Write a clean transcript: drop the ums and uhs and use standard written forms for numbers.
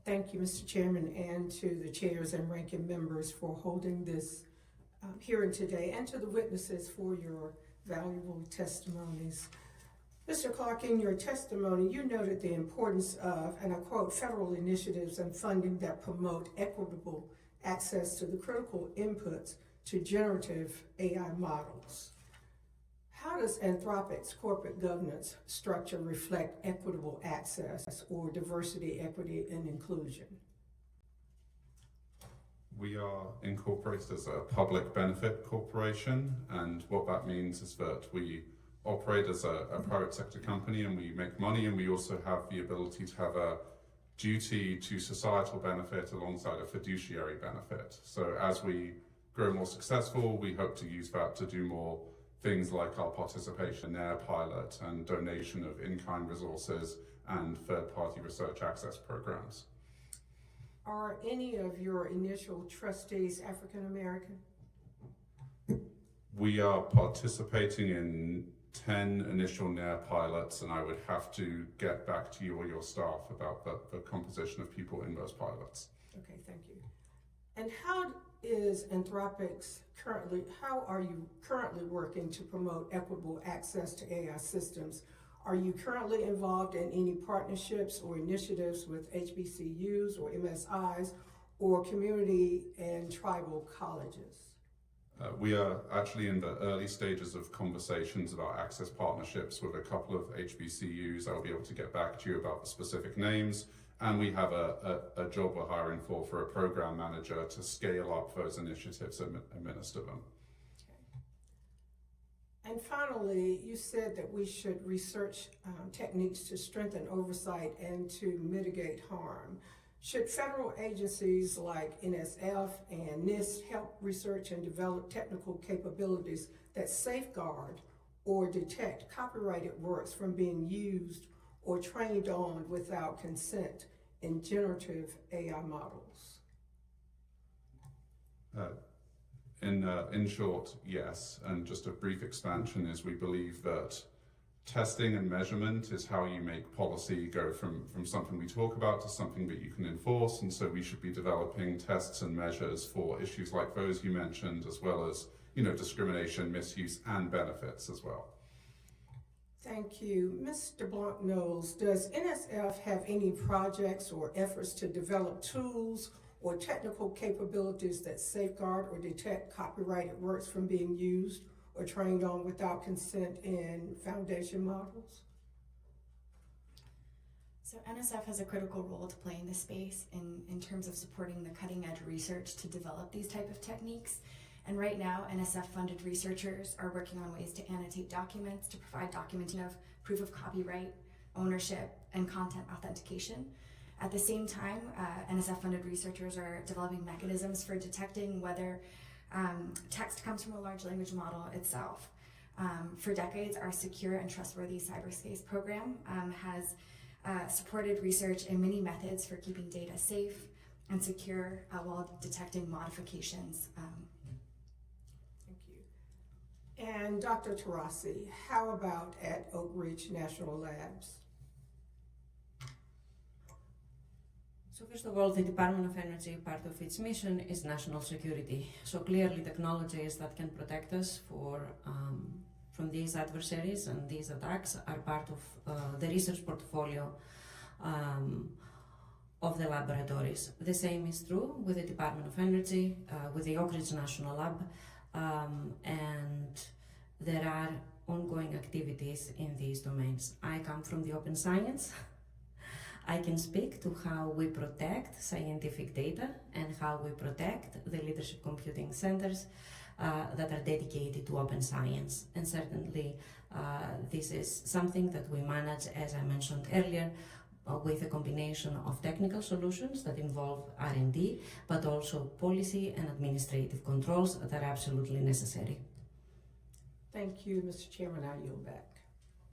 Thank you, Mr. Chairman, and to the chairs and ranking members for holding this hearing today, and to the witnesses for your valuable testimonies. Mr. Clark, in your testimony, you noted the importance of, and I quote, federal initiatives and funding that promote equitable access to the critical inputs to generative AI models. How does Anthropic's corporate governance structure reflect equitable access or diversity, equity, and inclusion? We are incorporated as a public benefit corporation, and what that means is that we operate as a private sector company and we make money, and we also have the ability to have a duty to societal benefit alongside a fiduciary benefit. So as we grow more successful, we hope to use that to do more things like our participation in Air Pilot and donation of in-kind resources and third-party research access programs. Are any of your initial trustees African American? We are participating in 10 initial NAIR pilots, and I would have to get back to you or your staff about the composition of people in those pilots. Okay, thank you. And how is Anthropic's how are you currently working to promote equitable access to AI systems? Are you currently involved in any partnerships or initiatives with HBCUs or MSIs or community and tribal colleges? We are actually in the early stages of conversations about access partnerships with a couple of HBCUs. I'll be able to get back to you about the specific names. And we have a job we're hiring for a program manager to scale up those initiatives and administer them. Okay. And finally, you said that we should research techniques to strengthen oversight and to mitigate harm. Should federal agencies like NSF and NIST help research and develop technical capabilities that safeguard or detect copyrighted works from being used or trained on without consent in generative AI models? In short, yes. And just a brief expansion is we believe that testing and measurement is how you make policy go from something we talk about to something that you can enforce. And so we should be developing tests and measures for issues like those you mentioned, as well as, discrimination, misuse, and benefits as well. Thank you. Mr. Blanc-Knowles, does NSF have any projects or efforts to develop tools or technical capabilities that safeguard or detect copyrighted works from being used or trained on without consent in foundation models? So NSF has a critical role to play in this space in terms of supporting the cutting edge research to develop these type of techniques. And right now, NSF-funded researchers are working on ways to annotate documents to provide documentation of proof of copyright, ownership, and content authentication. At the same time, NSF-funded researchers are developing mechanisms for detecting whether text comes from a large language model itself. For decades, our Secure and Trustworthy Cyberspace program has supported research in many methods for keeping data safe and secure while detecting modifications. And Dr. Taurasi, how about at Oak Ridge National Labs? So first of all, the Department of Energy, part of its mission is national security. So clearly technologies that can protect us from these adversaries and these attacks are part of the research portfolio of the laboratories. The same is true with the Department of Energy, with the Oak Ridge National Lab, and there are ongoing activities in these domains. I come from the open science. I can speak to how we protect scientific data and how we protect the leadership computing centers that are dedicated to open science. And certainly this is something that we manage, as I mentioned earlier, with a combination of technical solutions that involve R&D, but also policy and administrative controls that are absolutely necessary. Thank you, Mr. Chairman. I yield back.